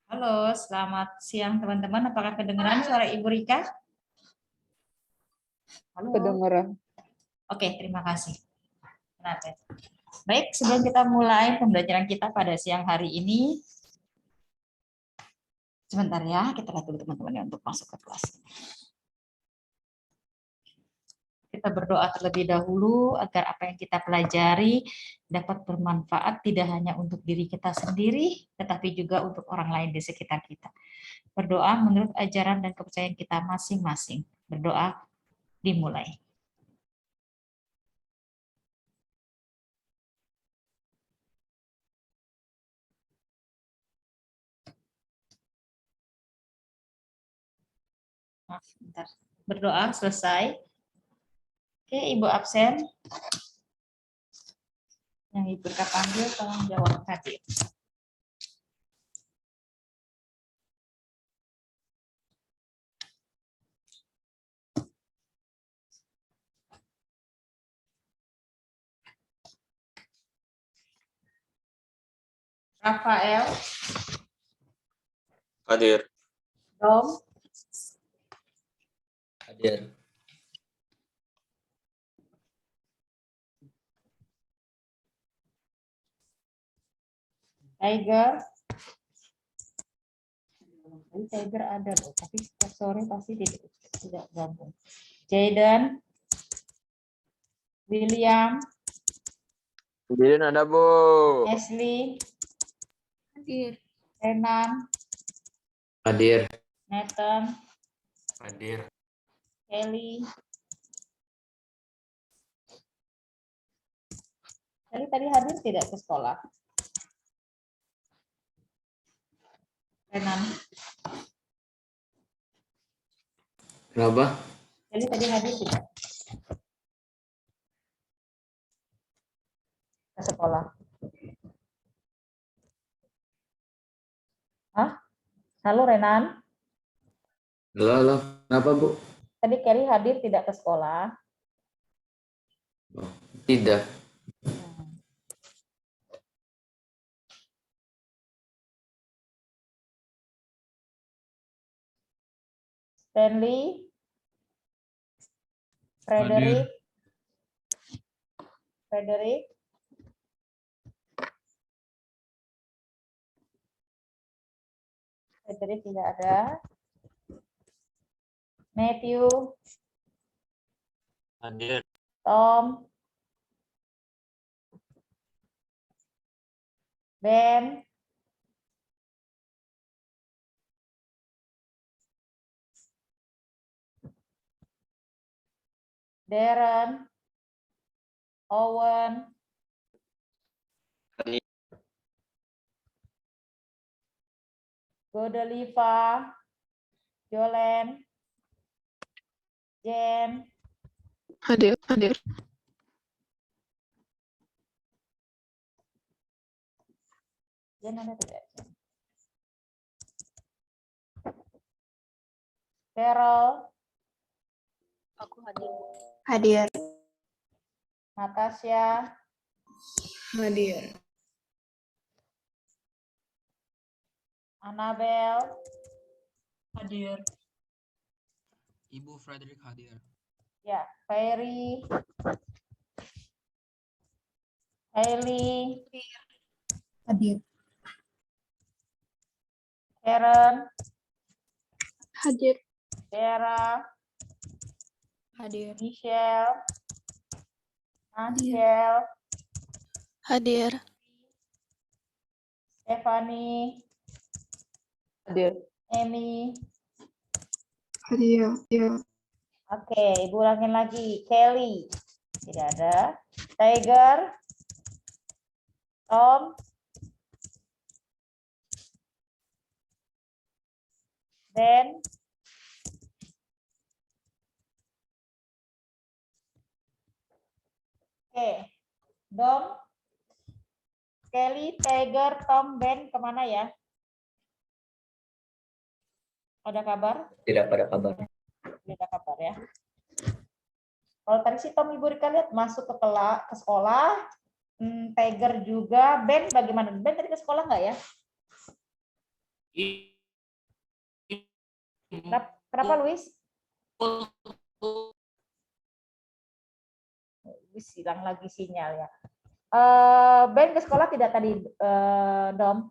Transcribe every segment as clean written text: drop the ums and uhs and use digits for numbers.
Halo, selamat siang teman-teman. Apakah kedengaran suara Ibu Rika? Halo. Kedengeran. Oke, terima kasih. Baik, sebelum kita mulai pembelajaran kita pada siang hari ini, sebentar ya, kita lihat dulu teman-teman untuk masuk ke kelas. Kita berdoa terlebih dahulu agar apa yang kita pelajari dapat bermanfaat tidak hanya untuk diri kita sendiri, tetapi juga untuk orang lain di sekitar kita. Berdoa menurut ajaran dan kepercayaan kita masing-masing. Berdoa dimulai. Maaf, bentar. Berdoa selesai. Oke, Ibu absen. Yang Ibu Rika panggil tolong jawab hadir. Rafael, Hadir. Dom, Hadir. Tiger. Tiger ada loh, tapi setiap sore pasti tidak gabung. Jaden, William, Hadirin ada, Bu. Ashley, Hadir. Renan, Hadir. Nathan, Hadir. Kelly. Tadi hadir tidak ke sekolah? Renan. Kenapa? Kelly tadi hadir tidak ke sekolah? Hah? Halo Renan. Halo. Kenapa, Bu? Tadi Kelly hadir tidak ke sekolah? Oh, tidak. Stanley, Frederick, Frederick tidak ada. Matthew, Hadir. Tom, Ben, Darren, Owen, Hadir. Godeliva, Jolen, Jen, Hadir. Jen ada tidak? Carol, Aku hadir. Hadir. Natasha, Hadir. Annabel, Hadir. Ibu Frederick hadir. ya, Ferry, Hailey, Hadir. Karen, Hadir. Vera, Hadir. Michelle, Angel, Hadir. Stephanie, Hadir. Amy. Hadir. Oke, Ibu ulangin lagi. Kelly, tidak ada. Tiger, Tom, Ben, oke, Dom, Kelly, Tiger, Tom, Ben, kemana ya? Ada kabar? Tidak pada kabar. Tidak ada kabar ya. Kalau tadi si Tom Ibu Rika lihat masuk ke sekolah, Tiger juga, Ben bagaimana? Ben tadi ke sekolah nggak ya? Kenapa Luis? Luis hilang lagi sinyal ya. Ben ke sekolah tidak tadi, Dom?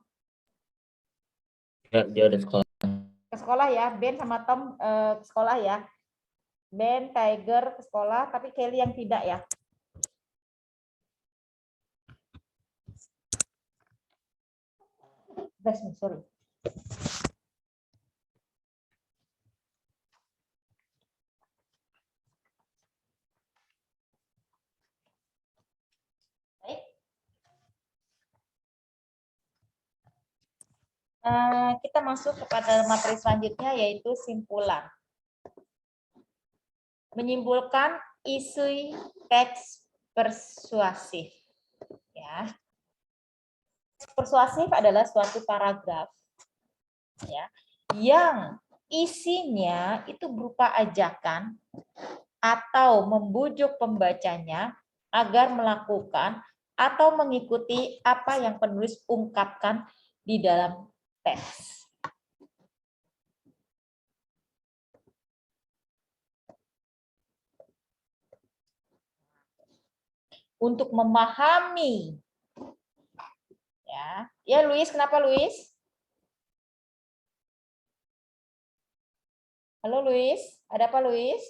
Dia udah sekolah. Ke sekolah ya, Ben sama Tom ke sekolah ya. Ben, Tiger ke sekolah, tapi Kelly yang tidak ya. Sorry. Baik. Kita masuk kepada materi selanjutnya, yaitu simpulan. Menyimpulkan isi teks persuasif. Ya. Persuasif adalah suatu paragraf ya, yang isinya itu berupa ajakan atau membujuk pembacanya agar melakukan atau mengikuti apa yang penulis ungkapkan di dalam teks. Untuk memahami ya Luis, kenapa Luis? Halo Luis, ada apa Luis?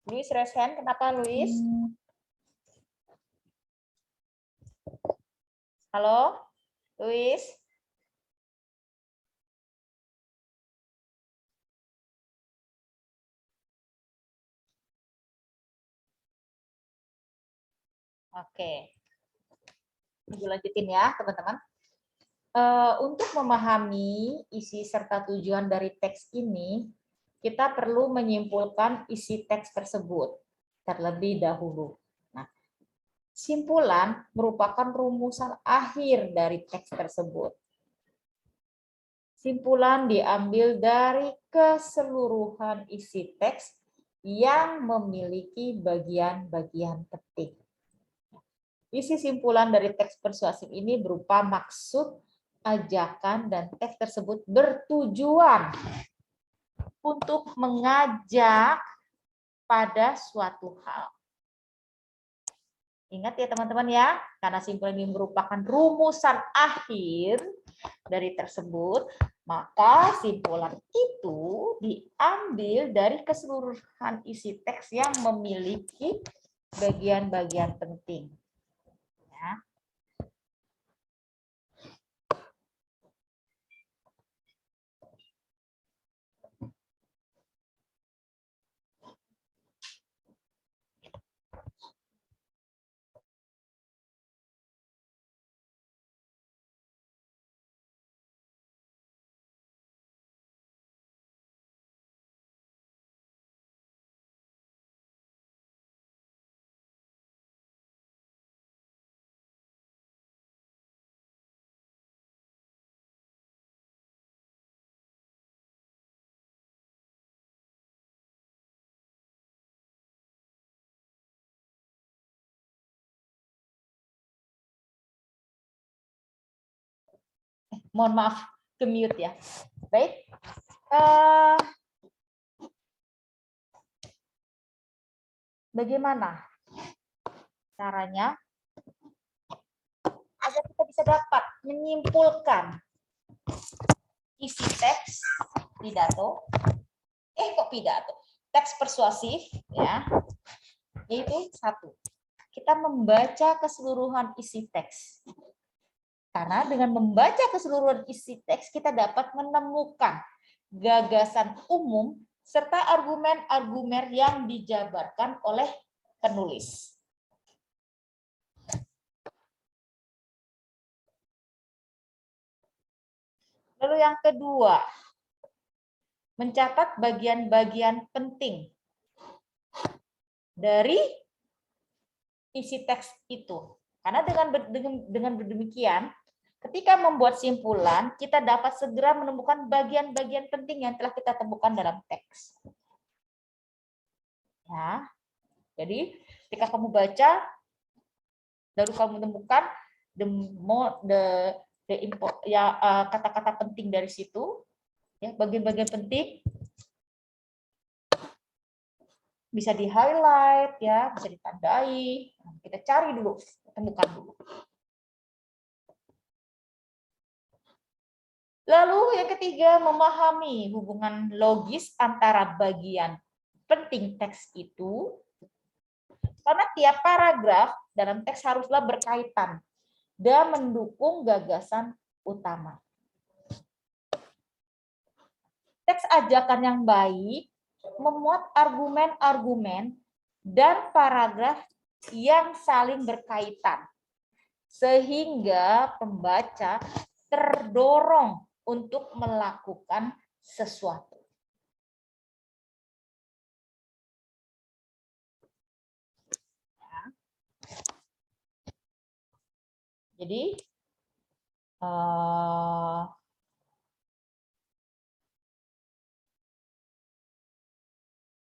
Luis raise hand, kenapa Luis? Halo, Luis? Oke. Lanjutin ya, teman-teman. Untuk memahami isi serta tujuan dari teks ini, kita perlu menyimpulkan isi teks tersebut terlebih dahulu. Nah, simpulan merupakan rumusan akhir dari teks tersebut. Simpulan diambil dari keseluruhan isi teks yang memiliki bagian-bagian penting. Isi simpulan dari teks persuasif ini berupa maksud, ajakan, dan teks tersebut bertujuan untuk mengajak pada suatu hal. Ingat ya teman-teman ya, karena simpulan ini merupakan rumusan akhir dari tersebut, maka simpulan itu diambil dari keseluruhan isi teks yang memiliki bagian-bagian penting. Ya. Mohon maaf, ke mute ya. Baik. Bagaimana caranya agar kita bisa dapat menyimpulkan isi teks pidato, teks persuasif ya, yaitu satu, kita membaca keseluruhan isi teks. Karena dengan membaca keseluruhan isi teks kita dapat menemukan gagasan umum serta argumen-argumen yang dijabarkan oleh penulis. Lalu yang kedua, mencatat bagian-bagian penting dari isi teks itu. Karena dengan demikian, ketika membuat simpulan, kita dapat segera menemukan bagian-bagian penting yang telah kita temukan dalam teks. Ya, jadi ketika kamu baca, lalu kamu menemukan the kata-kata penting dari situ, ya, bagian-bagian penting bisa di highlight, ya, bisa ditandai. Nah, kita cari dulu, temukan dulu. Lalu yang ketiga, memahami hubungan logis antara bagian penting teks itu, karena tiap paragraf dalam teks haruslah berkaitan dan mendukung gagasan utama. Teks ajakan yang baik memuat argumen-argumen dan paragraf yang saling berkaitan, sehingga pembaca terdorong untuk melakukan sesuatu. Jadi,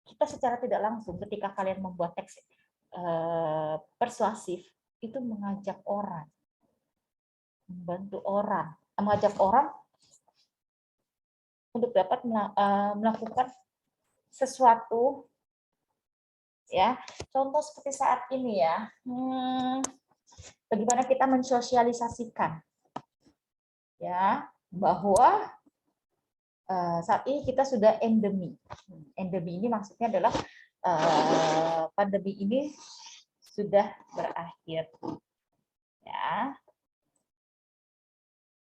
kita secara tidak langsung ketika kalian membuat teks persuasif, itu mengajak orang, membantu orang, mengajak orang untuk dapat melakukan sesuatu, ya. Contoh seperti saat ini, ya, bagaimana kita mensosialisasikan, ya, bahwa saat ini kita sudah endemi. Endemi ini maksudnya adalah pandemi ini sudah berakhir, ya.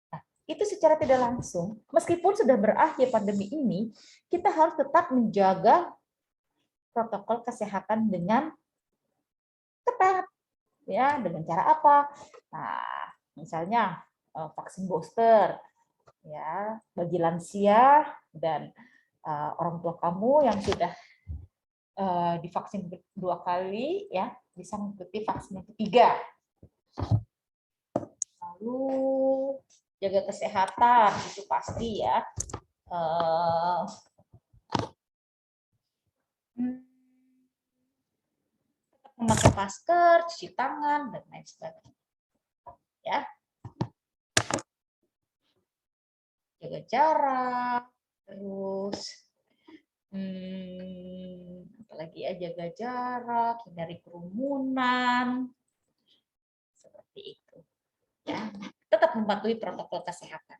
Nah, itu secara tidak langsung, meskipun sudah berakhir pandemi ini, kita harus tetap menjaga protokol kesehatan dengan ketat, ya. Dengan cara apa? Nah, misalnya vaksin booster, ya, bagi lansia dan orang tua kamu yang sudah divaksin 2 kali, ya, bisa mengikuti vaksin yang ketiga. Lalu jaga kesehatan, itu pasti, ya. Memakai masker, cuci tangan, dan lain sebagainya, ya. Jaga jarak, terus apalagi ya, jaga jarak, hindari kerumunan, seperti itu, ya. Tetap mematuhi protokol kesehatan.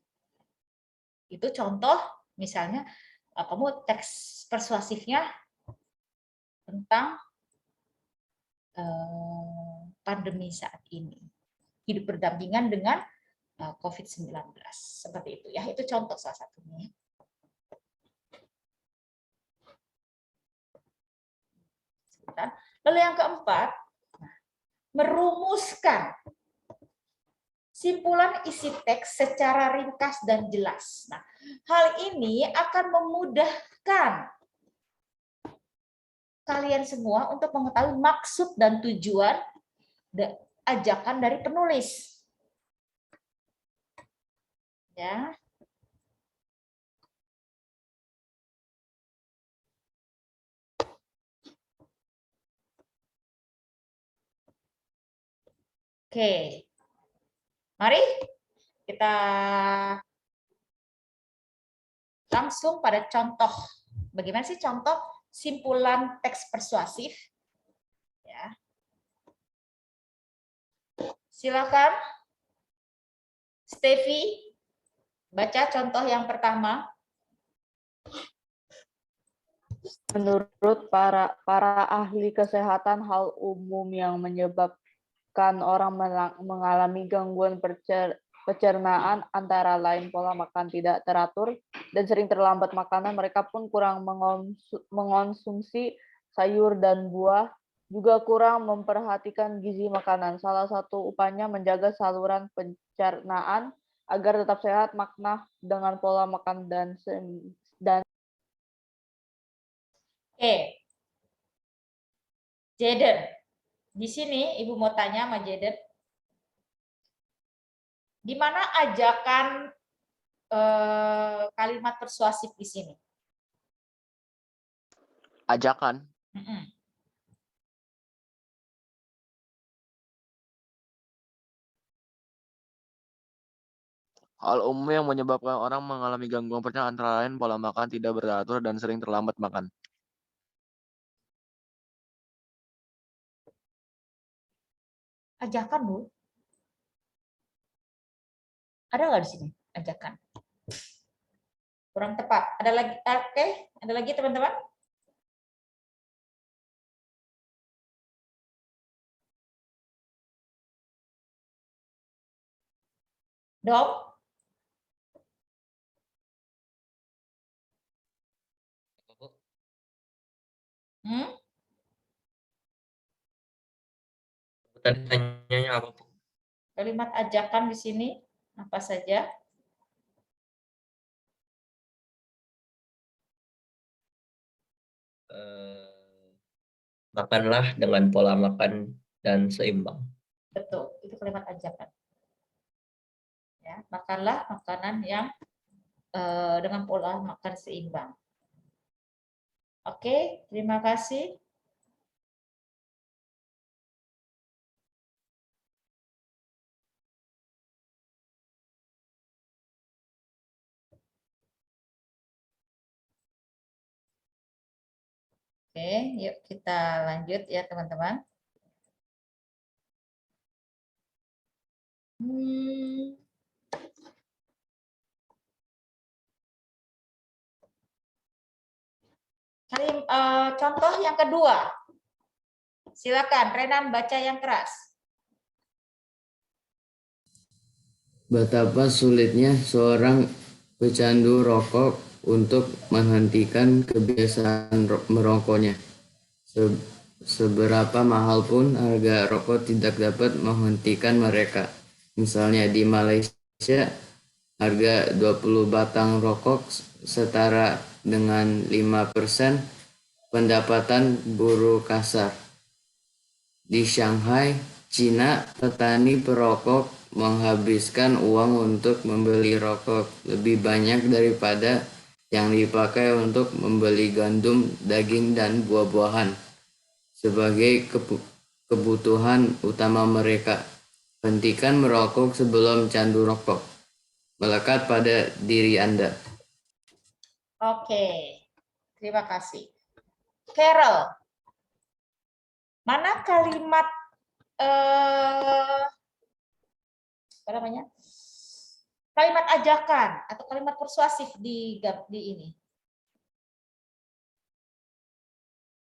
Itu contoh, misalnya kamu teks persuasifnya tentang pandemi saat ini, hidup berdampingan dengan COVID-19, seperti itu, ya. Itu contoh salah satunya. Lalu yang keempat, merumuskan simpulan isi teks secara ringkas dan jelas. Nah, hal ini akan memudahkan kalian semua untuk mengetahui maksud dan tujuan ajakan dari penulis, ya. Oke, mari kita langsung pada contoh. Bagaimana sih contoh simpulan teks persuasif? Ya. Silakan, Steffi, baca contoh yang pertama. Menurut para ahli kesehatan, hal umum yang menyebabkan orang mengalami gangguan pencernaan antara lain pola makan tidak teratur dan sering terlambat makanan. Mereka pun kurang mengonsumsi sayur dan buah, juga kurang memperhatikan gizi makanan. Salah satu upayanya menjaga saluran pencernaan agar tetap sehat, makna dengan pola makan dan Oke, Jaden, di sini Ibu mau tanya sama Jaden, di mana ajakan kalimat persuasif di sini? Ajakan. Hal umum yang menyebabkan orang mengalami gangguan pencernaan antara lain pola makan tidak teratur dan sering terlambat makan. Ajakan, Bu. Ada nggak di sini ajakan? Kurang tepat. Ada lagi? Oke, ada lagi teman-teman? Dom? Hmm? Tadi tanyanya apa, Bu? Kalimat ajakan di sini apa saja? Makanlah dengan pola makan dan seimbang. Betul, itu kalimat ajakan. Ya, makanlah makanan yang dengan pola makan seimbang. Oke, terima kasih. Oke, yuk kita lanjut ya teman-teman. Contoh yang kedua. Silakan, Renan baca yang keras. Betapa sulitnya seorang pecandu rokok untuk menghentikan kebiasaan merokoknya. Seberapa mahal pun harga rokok tidak dapat menghentikan mereka. Misalnya di Malaysia, harga 20 batang rokok setara dengan 5% pendapatan buruh kasar. Di Shanghai, Cina, petani perokok menghabiskan uang untuk membeli rokok lebih banyak daripada yang dipakai untuk membeli gandum, daging, dan buah-buahan sebagai kebutuhan utama mereka. Hentikan merokok sebelum candu rokok. Melekat pada diri Anda. Oke, terima kasih. Carol, mana kalimat apa namanya? Kalimat ajakan atau kalimat persuasif di ini?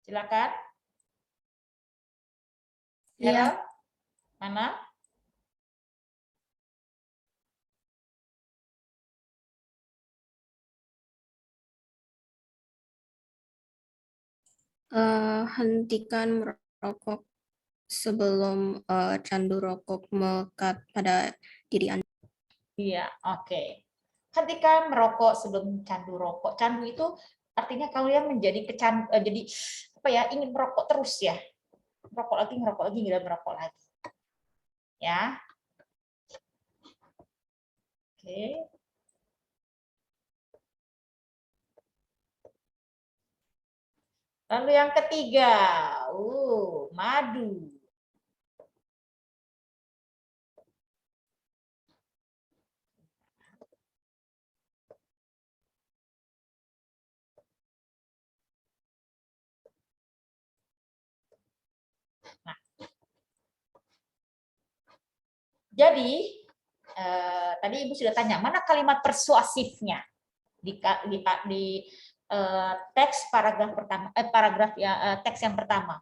Silakan. Carol, mana? Hentikan merokok sebelum candu rokok melekat pada diri Anda. Iya, oke. Hentikan merokok sebelum candu rokok. Candu itu artinya kalian menjadi jadi apa ya, ingin merokok terus ya. Merokok lagi, nggak merokok lagi. Ya. Oke. Lalu yang ketiga, madu. Nah, jadi tadi Ibu sudah tanya mana kalimat persuasifnya di teks paragraf pertama, teks yang pertama,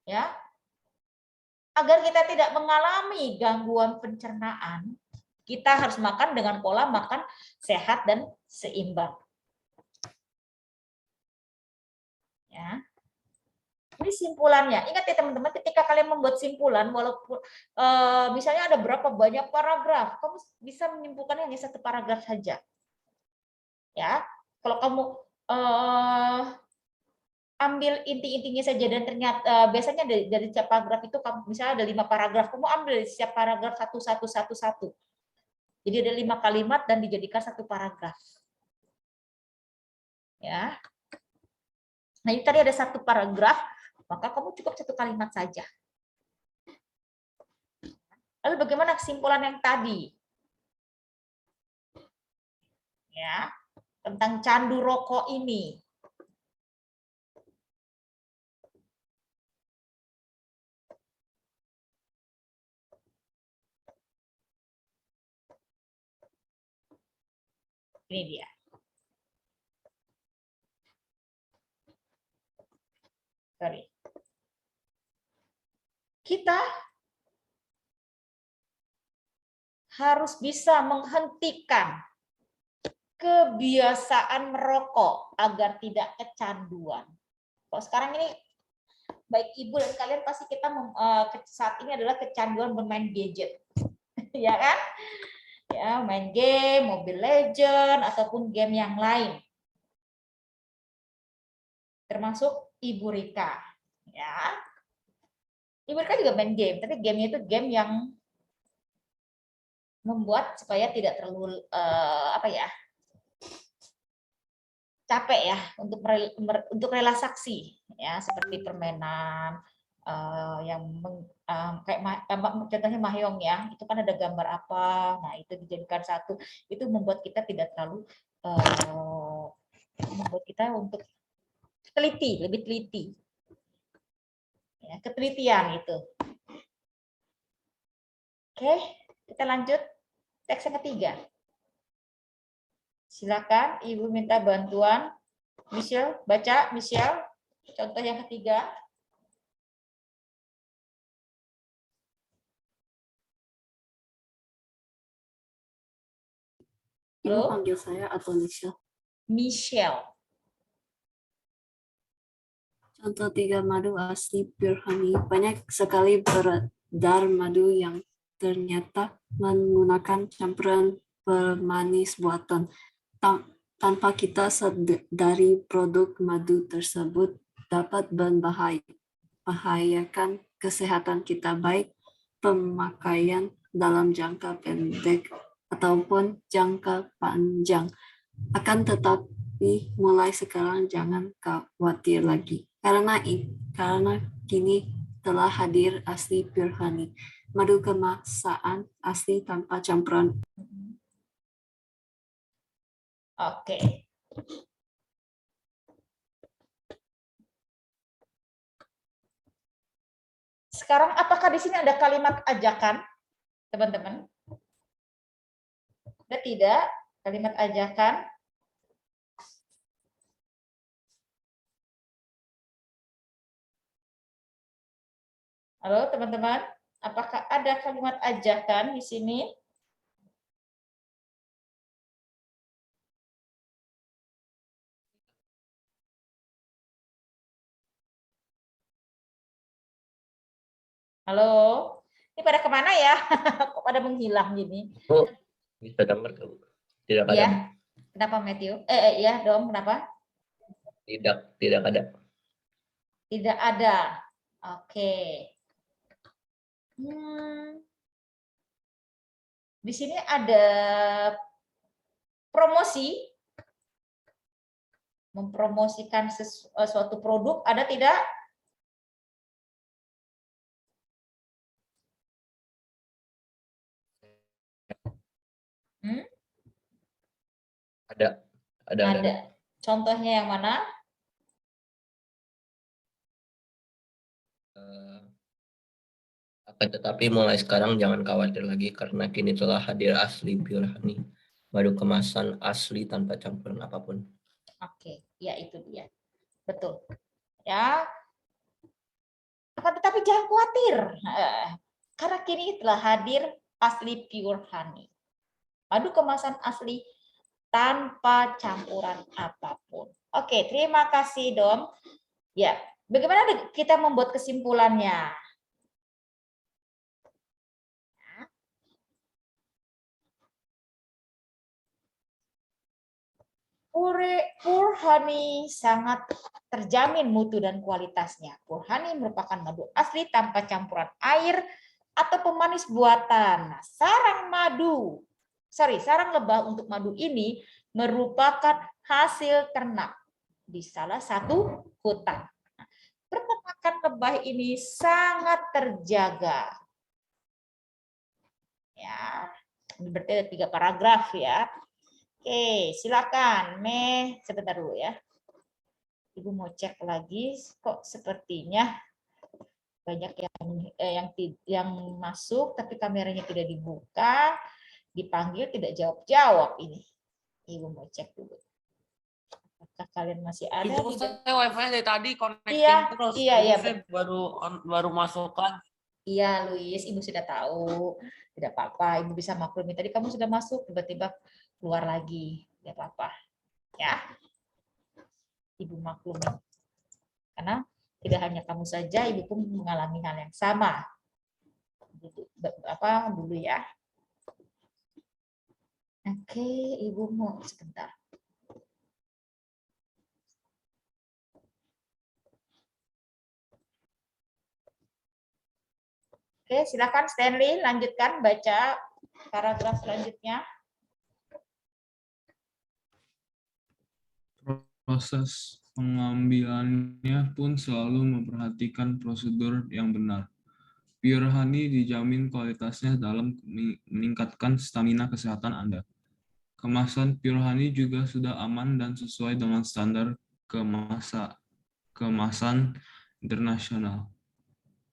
ya. Agar kita tidak mengalami gangguan pencernaan, kita harus makan dengan pola makan sehat dan seimbang. Ya. Ini simpulannya. Ingat ya teman-teman, ketika kalian membuat simpulan, walaupun misalnya ada berapa banyak paragraf, kamu bisa menyimpulkan hanya satu paragraf saja. Ya, kalau kamu ambil inti-intinya saja dan ternyata biasanya dari setiap paragraf itu kamu misalnya ada 5 paragraf, kamu ambil dari setiap paragraf satu. Jadi ada 5 kalimat dan dijadikan satu paragraf. Ya. Nah, ini tadi ada satu paragraf, maka kamu cukup satu kalimat saja. Lalu bagaimana kesimpulan yang tadi? ya, tentang candu rokok ini. Ini dia. Sorry. Kita harus bisa menghentikan kebiasaan merokok agar tidak kecanduan. Kalau sekarang ini baik ibu dan kalian pasti kita saat ini adalah kecanduan bermain gadget, ya kan? Ya, main game, Mobile Legend ataupun game yang lain. Termasuk Ibu Rika, ya. Ibu Rika juga main game, tapi gamenya itu game yang membuat supaya tidak terlalu capek ya untuk relaksasi ya, seperti permainan yang kayak contohnya Mahjong ya, itu kan ada gambar apa, nah itu dijadikan satu, itu membuat kita tidak terlalu membuat kita untuk lebih teliti ya, ketelitian itu. Oke, kita lanjut teks yang ketiga. Silakan Ibu minta bantuan. Michelle, baca Michelle. Contoh yang ketiga. Ibu panggil saya atau Michelle? Michelle. Contoh 3 madu asli pure honey. Banyak sekali beredar madu yang ternyata menggunakan campuran pemanis buatan. Tanpa kita sadari produk madu tersebut dapat membahayakan kesehatan kita, baik pemakaian dalam jangka pendek ataupun jangka panjang. Akan tetapi mulai sekarang jangan khawatir lagi. Karena kini telah hadir asli pure honey. Madu kemasan asli tanpa campuran. Oke. Sekarang apakah di sini ada kalimat ajakan, teman-teman? Ada tidak kalimat ajakan? Halo, teman-teman. Apakah ada kalimat ajakan di sini? Halo, ini pada kemana ya? Kok pada menghilang gini? Oh, bisa dengar kamu? Tidak ada. Ya, kenapa Matthew? Ya dong, kenapa? Tidak ada. Tidak ada. Oke. Di sini ada promosi, mempromosikan suatu produk, ada tidak? Ada. Contohnya yang mana? Akan tetapi mulai sekarang jangan khawatir lagi karena kini telah hadir asli pure honey. Madu kemasan asli tanpa campuran apapun. Oke, ya itu dia. Betul. Ya. Akan tetapi jangan khawatir. Karena kini telah hadir asli pure honey. Madu kemasan asli tanpa campuran apapun. Oke, terima kasih, Dom. Ya, bagaimana kita membuat kesimpulannya? Pure honey sangat terjamin mutu dan kualitasnya. Pure honey merupakan madu asli tanpa campuran air atau pemanis buatan. Sarang lebah untuk madu ini merupakan hasil ternak di salah satu hutan. Peternakan lebah ini sangat terjaga. Ya, ini berarti ada 3 paragraf ya. Oke, silakan. Sebentar dulu ya. Ibu mau cek lagi, kok sepertinya banyak yang masuk tapi kameranya tidak dibuka, dipanggil tidak jawab-jawab ini. Ibu mau cek dulu. Apakah kalian masih ada? Ibu, saya wifi dari tadi connecting Iya, terus. iya, Saya baru masukkan. Iya, Luis, Ibu sudah tahu. Tidak apa-apa, Ibu bisa maklumi. Tadi kamu sudah masuk, tiba-tiba keluar lagi. Tidak apa-apa. Ya. Ibu maklumi. Karena tidak hanya kamu saja, Ibu pun mengalami hal yang sama. Dulu ya. Oke, Ibu mau sebentar. Oke, silakan Stanley, lanjutkan baca paragraf selanjutnya. Proses pengambilannya pun selalu memperhatikan prosedur yang benar. Pure honey dijamin kualitasnya dalam meningkatkan stamina kesehatan Anda. Kemasan pure honey juga sudah aman dan sesuai dengan standar kemasan internasional.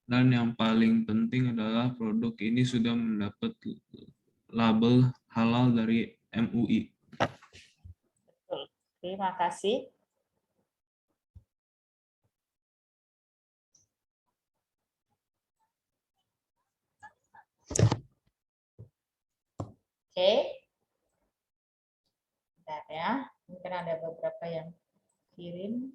Dan yang paling penting adalah produk ini sudah mendapat label halal dari MUI. Terima kasih. Oke. Bentar ya. Mungkin ada beberapa yang kirim.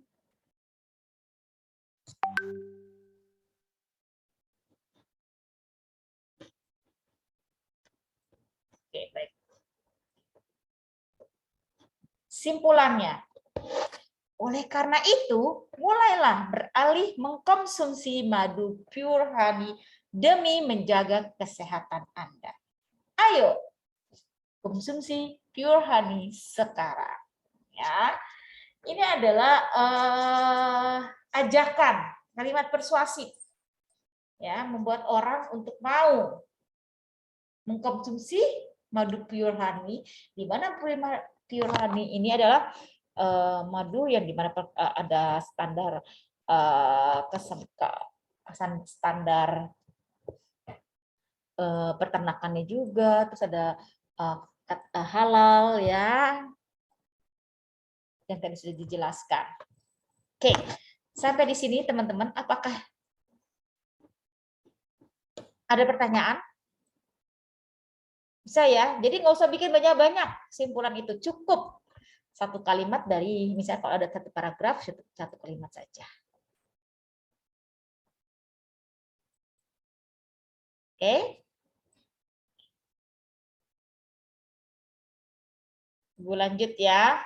Oke, baik. Simpulannya. Oleh karena itu, mulailah beralih mengkonsumsi madu pure honey demi menjaga kesehatan Anda. Ayo, konsumsi pure honey sekarang. Ya, ini adalah ajakan, kalimat persuasif, ya, membuat orang untuk mau mengkonsumsi madu pure honey, di mana pure honey ini adalah madu yang dimana ada standar standar peternakannya juga, terus ada halal ya, yang tadi sudah dijelaskan. Oke, sampai di sini teman-teman, apakah ada pertanyaan? Bisa ya, jadi nggak usah bikin banyak-banyak simpulan itu, cukup satu kalimat dari, misalnya kalau ada satu paragraf, satu kalimat saja. Oke. Ibu lanjut ya.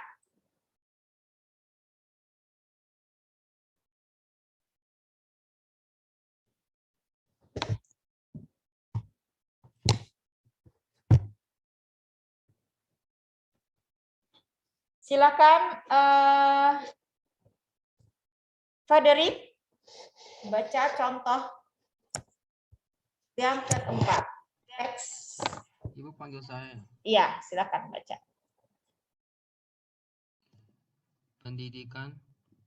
Silakan Frederick baca contoh yang keempat. Teks. Ibu panggil saya. Iya, silakan baca.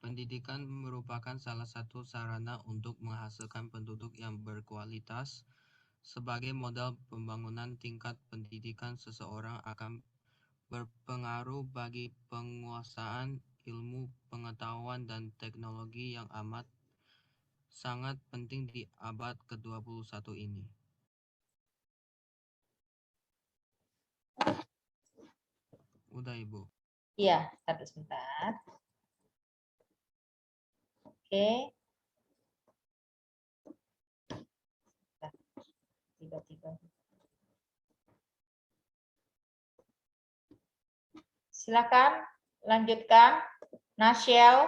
Pendidikan merupakan salah satu sarana untuk menghasilkan penduduk yang berkualitas. Sebagai modal pembangunan tingkat pendidikan seseorang akan berpengaruh bagi penguasaan ilmu, pengetahuan, dan teknologi yang amat sangat penting di abad ke-21 ini. Udah, Ibu. Iya, sebentar. Oke. Tiba-tiba. Silakan lanjutkan, Nashel.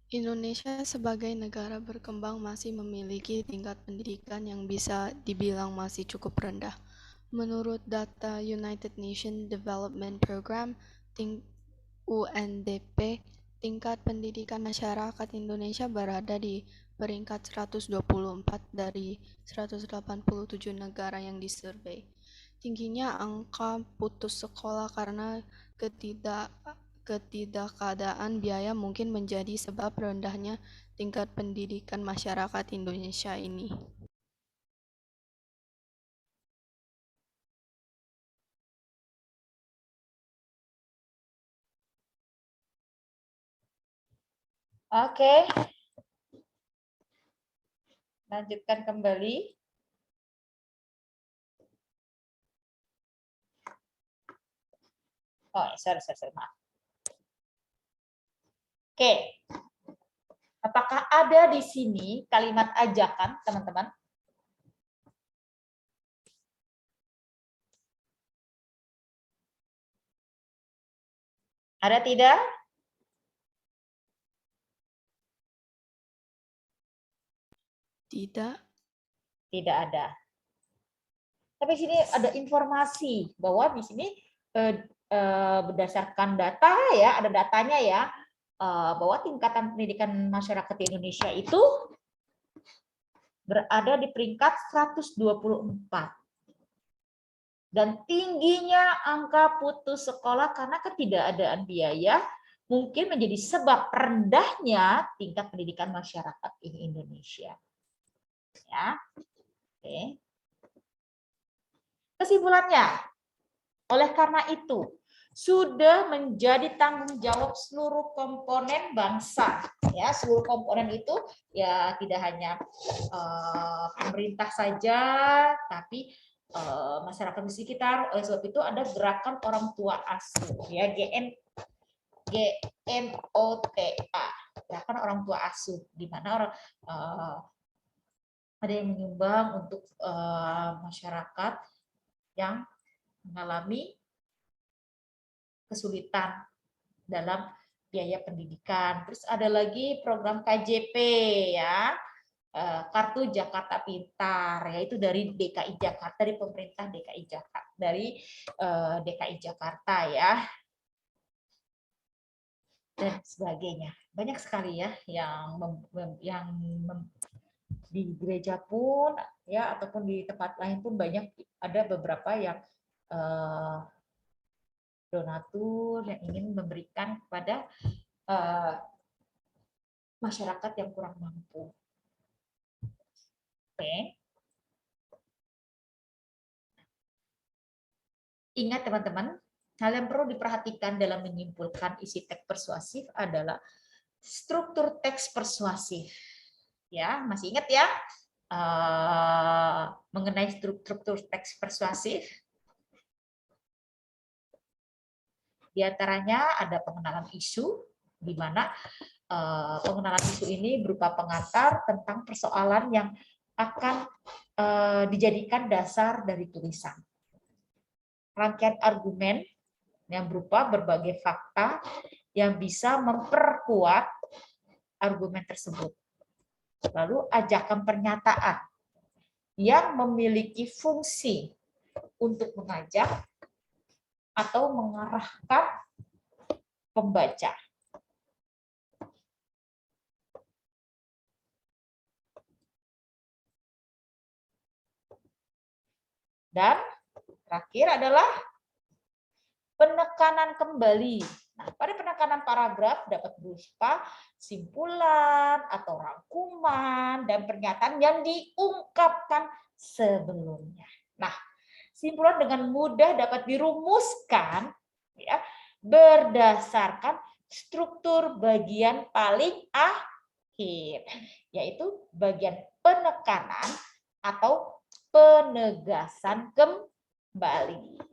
Indonesia sebagai negara berkembang masih memiliki tingkat pendidikan yang bisa dibilang masih cukup rendah. Menurut data United Nations Development Program (UNDP), tingkat pendidikan masyarakat Indonesia berada di peringkat 124 dari 187 negara yang disurvei. Tingginya angka putus sekolah karena ketidakadaan biaya mungkin menjadi sebab rendahnya tingkat pendidikan masyarakat Indonesia ini. Oke. Lanjutkan kembali. Oh, sorry, maaf. Oke. Apakah ada di sini kalimat ajakan, teman-teman? Ada tidak? Tidak. Tidak ada. Tapi sini ada informasi bahwa di sini berdasarkan data ya, ada datanya ya, bahwa tingkatan pendidikan masyarakat di Indonesia itu berada di peringkat 124. Dan tingginya angka putus sekolah karena ketidakadaan biaya mungkin menjadi sebab rendahnya tingkat pendidikan masyarakat di Indonesia. Ya. Oke. Kesimpulannya, oleh karena itu sudah menjadi tanggung jawab seluruh komponen bangsa. Ya, seluruh komponen itu ya tidak hanya pemerintah saja, tapi masyarakat di sekitar. Oleh sebab itu ada gerakan orang tua asuh, ya GMOTA, gerakan orang tua asuh, di mana orang ada yang menyumbang untuk masyarakat yang mengalami kesulitan dalam biaya pendidikan. Terus ada lagi program KJP ya, Kartu Jakarta Pintar, yaitu dari DKI Jakarta, dari pemerintah DKI Jakarta, dari DKI Jakarta ya, dan sebagainya. Banyak sekali ya yang di gereja pun ya, ataupun di tempat lain pun banyak, ada beberapa yang donatur yang ingin memberikan kepada masyarakat yang kurang mampu. Oke. Ingat teman-teman, hal yang perlu diperhatikan dalam menyimpulkan isi teks persuasif adalah struktur teks persuasif. Ya, masih ingat ya mengenai struktur teks persuasif? Di antaranya ada pengenalan isu, di mana pengenalan isu ini berupa pengantar tentang persoalan yang akan dijadikan dasar dari tulisan. Rangkaian argumen yang berupa berbagai fakta yang bisa memperkuat argumen tersebut. Lalu ajakan pernyataan yang memiliki fungsi untuk mengajak atau mengarahkan pembaca. Dan terakhir adalah penekanan kembali. Nah, pada penekanan paragraf dapat berupa simpulan atau rangkuman dan pernyataan yang diungkapkan sebelumnya. Nah, simpulan dengan mudah dapat dirumuskan ya, berdasarkan struktur bagian paling akhir, yaitu bagian penekanan atau penegasan kembali.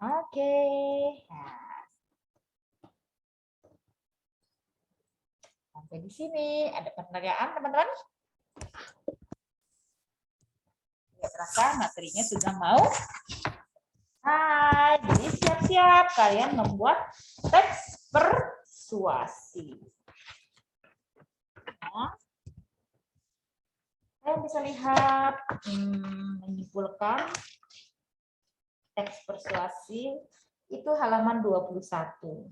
Oke. Nah, sampai di sini ada pertanyaan teman-teman? Ya, terasa materinya sudah mau. Hai, jadi siap-siap kalian membuat teks persuasi. Nah, kalian bisa lihat menyimpulkan teks persuasi itu halaman 21.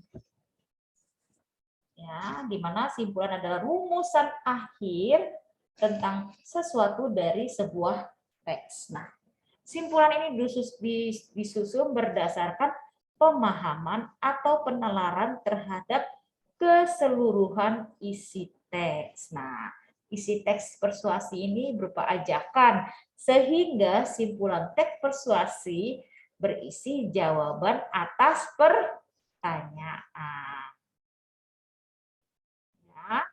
Ya, di mana simpulan adalah rumusan akhir tentang sesuatu dari sebuah teks. Nah, simpulan ini disusun berdasarkan pemahaman atau penalaran terhadap keseluruhan isi teks. Nah, isi teks persuasi ini berupa ajakan, sehingga simpulan teks persuasi berisi jawaban atas pertanyaan. Ya.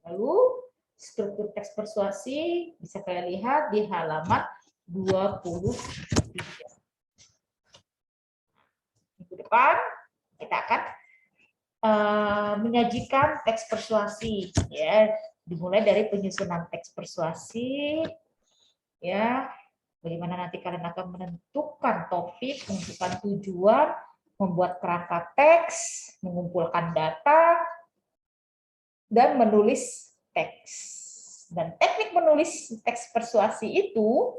Lalu struktur teks persuasi bisa kalian lihat di halaman 23. Minggu depan kita akan menyajikan teks persuasi, ya, dimulai dari penyusunan teks persuasi, ya, bagaimana nanti kalian akan menentukan topik, menentukan tujuan, membuat kerangka teks, mengumpulkan data, dan menulis teks. Dan teknik menulis teks persuasi itu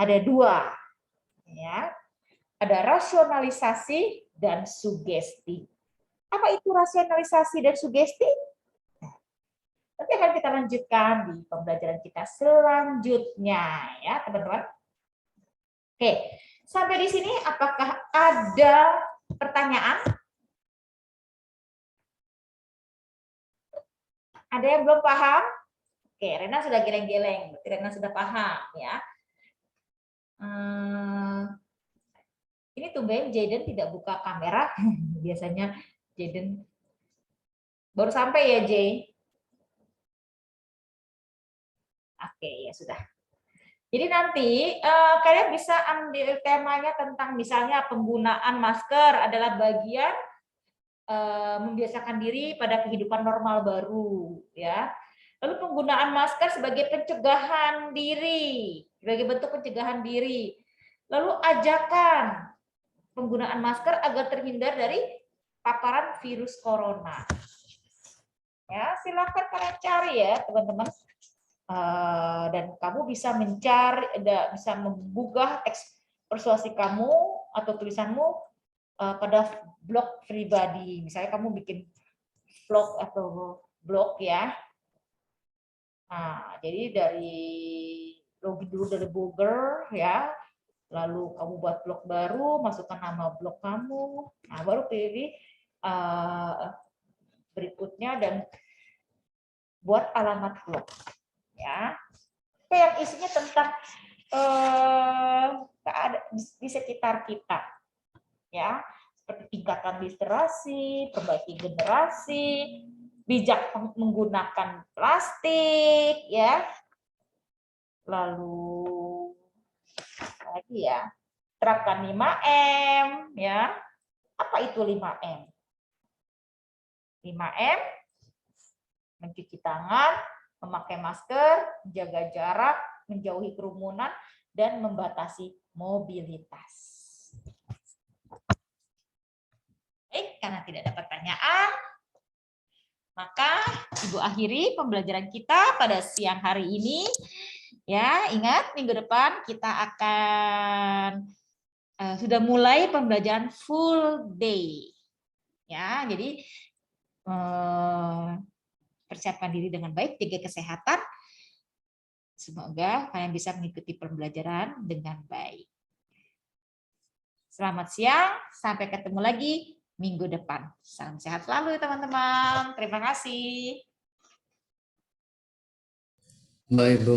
ada 2, ya. Ada rasionalisasi dan sugesti. Apa itu rasionalisasi dan sugesti? Nanti akan kita lanjutkan di pembelajaran kita selanjutnya, ya teman-teman. Oke, sampai di sini apakah ada pertanyaan? Ada yang belum paham? Oke, Rena sudah geleng-geleng, berarti Rena sudah paham, ya. Ini tumben Jaden tidak buka kamera. Biasanya Jaden baru sampai ya, Jay. Oke, ya sudah. Jadi nanti kalian bisa ambil temanya tentang misalnya penggunaan masker adalah bagian membiasakan diri pada kehidupan normal baru, ya. Lalu penggunaan masker sebagai pencegahan diri, sebagai bentuk pencegahan diri. Lalu ajakan penggunaan masker agar terhindar dari paparan virus corona. Ya, silakan kalian cari ya, teman-teman. Dan kamu bisa mencari, bisa menggugah teks persuasi kamu atau tulisanmu pada blog pribadi. Misalnya kamu bikin vlog atau blog, ya. Nah, jadi dari login dulu dari blogger, ya. Lalu kamu buat blog baru, masukkan nama blog kamu. Nah, baru pilih berikutnya dan buat alamat blog, ya. Yang isinya tentang di sekitar kita, ya, seperti tingkatkan literasi, perbaiki generasi, bijak menggunakan plastik, ya. Lalu lagi, ya, terapkan 5M, ya. Apa itu 5M? 5M, mencuci tangan, memakai masker, menjaga jarak, menjauhi kerumunan, dan membatasi mobilitas. Baik, karena tidak ada pertanyaan, maka Ibu akhiri pembelajaran kita pada siang hari ini. Ya, ingat minggu depan kita akan sudah mulai pembelajaran full day. Ya, jadi persiapkan diri dengan baik, jaga kesehatan. Semoga kalian bisa mengikuti pembelajaran dengan baik. Selamat siang, sampai ketemu lagi minggu depan. Salam sehat selalu teman-teman. Terima kasih. Baik, Bu.